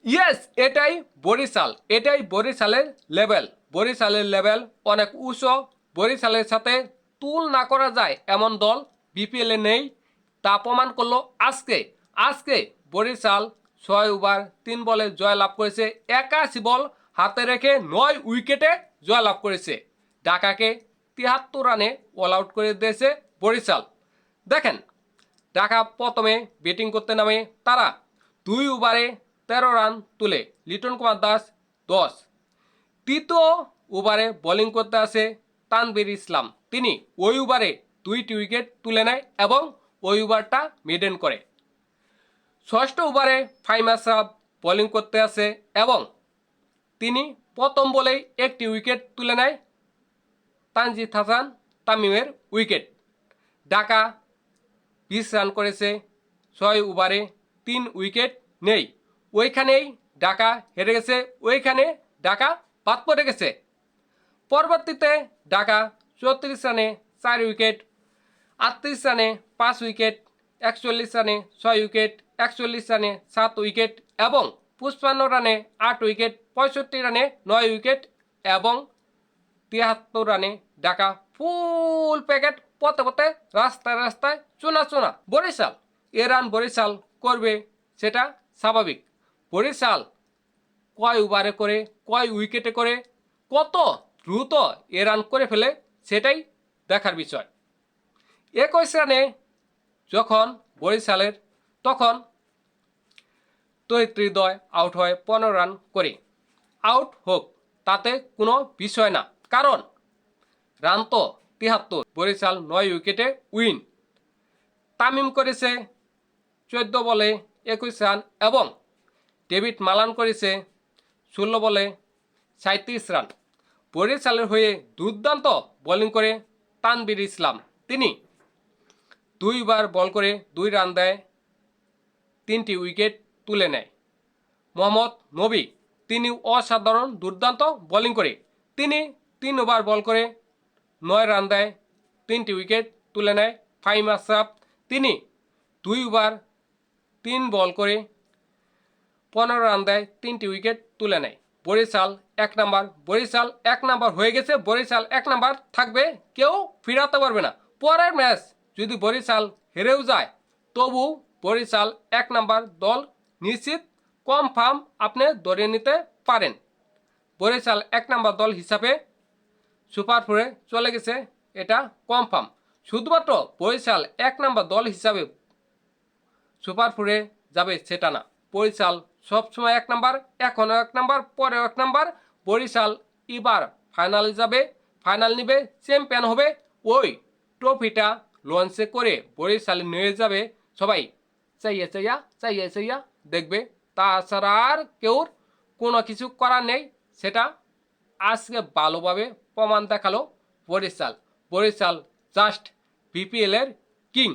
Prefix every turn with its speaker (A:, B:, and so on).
A: Yes, এটাই বরিশালের level. বরিশালের লেভেল অনেক উঁচু। বরিশালের সাথে তুলনা করা যায় এমন দল বিপিএলে নেই, তা প্রমাণ করলো আজকে। আজকে বরিশাল 6 ওভার 3 বলে জয়লাভ করেছে, 81 বল হাতে রেখে 9 উইকেটে জয়লাভ করেছে। ঢাকাকে 73 রানে অল আউট করে দিয়েছে বরিশাল। দেখেন, ঢাকা প্রথমে ব্যাটিং করতে নামে তারা 2 ওভারে 13 রান তুলে লিটন কুমার দাস 10। তৃতীয় ওভারে বোলিং করতে আসে তানভীর ইসলাম, তিনি ওই ওভারে 2টি উইকেট তুলে নেয় এবং ওই ওভারটা মেডেন করে। ষষ্ঠ ওভারে ফাহিম আশরাফ বোলিং করতে আসে এবং তিনি প্রথম বলেই একটি উইকেট তুলে নেয়, তানজিদ হাসান তামিমের উইকেট। ঢাকা 20 রান করেছে, 6 ওভারে 3 উইকেট নেই। ওইখানেই ঢাকা হেরে গেছে, ওইখানে ঢাকা বাদ পড়ে গেছে। পরবর্তীতে ঢাকা 34 রানে 4 উইকেট, 38 রানে 5 উইকেট, 41 রানে 6 উইকেট, 41 রানে 7 উইকেট এবং 55 রানে 8 উইকেট, 65 রানে 9 উইকেট এবং 73 রানে ঢাকা ফুল প্যাকেট পথে পথে রাস্তায় রাস্তায় চুনা চুনা। বরিশাল এ রান বরিশাল করবে, সেটা স্বাভাবিক। বরিশাল কয় ওভারে করে, কয় উইকেটে করে, কত দ্রুত এ রান করে ফেলে, সেটাই দেখার বিষয়। 21 রানে যখন বরিশালের, তখন তহিদ হৃদয় আউট হয় 15 রান করে। আউট হোক, তাতে কোনো বিষয় না, কারণ রান তো 73। বরিশাল 9 উইকেটে উইন। তামিম করেছে 14 বলে 21 রান এবং ডেভিড মালান করেছে 16 বলে 37 রান। বরিশালের হয়ে দুর্দান্ত বোলিং করে তানভীর ইসলাম, তিনি 2 বার বল করে 2 রান দেয়, 3টি উইকেট তুলে নেয়। মোহাম্মদ নবী, তিনি অসাধারণ দুর্দান্ত বোলিং করে, তিনি 3 ওভার বল করে 9 রান দেয়, 3টি উইকেট তুলে নেয়। ফাহিম আশরাফ, তিনি 2 ওভার 3 বল করে 15 রান দেয়, 3টি উইকেট তুলে নেয়। বরিশাল 1 নাম্বার। বরিশাল 1 নাম্বার হয়ে গেছে, বরিশাল 1 নাম্বার থাকবে, কেউ ফিরাতে পারবে না। পরের ম্যাচ যদি বরিশাল হেরেও যায়, তবু বরিশাল 1 নাম্বার দল নিশ্চিত, কনফার্ম আপনি ধরে নিতে পারেন। বরিশাল 1 নাম্বার দল হিসাবে সুপার ফোরে চলে গেছে, এটা কনফার্ম। শুধুমাত্র বরিশাল 1 নাম্বার দল হিসাবে সুপার ফোরে যাবে সেটা না, বরিশাল সবসময় 1 নাম্বার, এখনও 1 নাম্বার, পরেও 1 নাম্বার। বরিশাল এবার ফাইনালে যাবে, ফাইনাল নিবে, চ্যাম্পিয়ন হবে। ওই ট্রফিটা লঞ্চে করে বরিশালে নিয়ে যাবে সবাই, চাইয়া চাইয়া চাইয়া চাইয়া দেখবে। তাছাড়া আর কেউ কোনো কিছু করার নেই, সেটা আজকে ভালোভাবে প্রমাণ দেখালো বরিশাল। বরিশাল জাস্ট বিপিএলের কিং।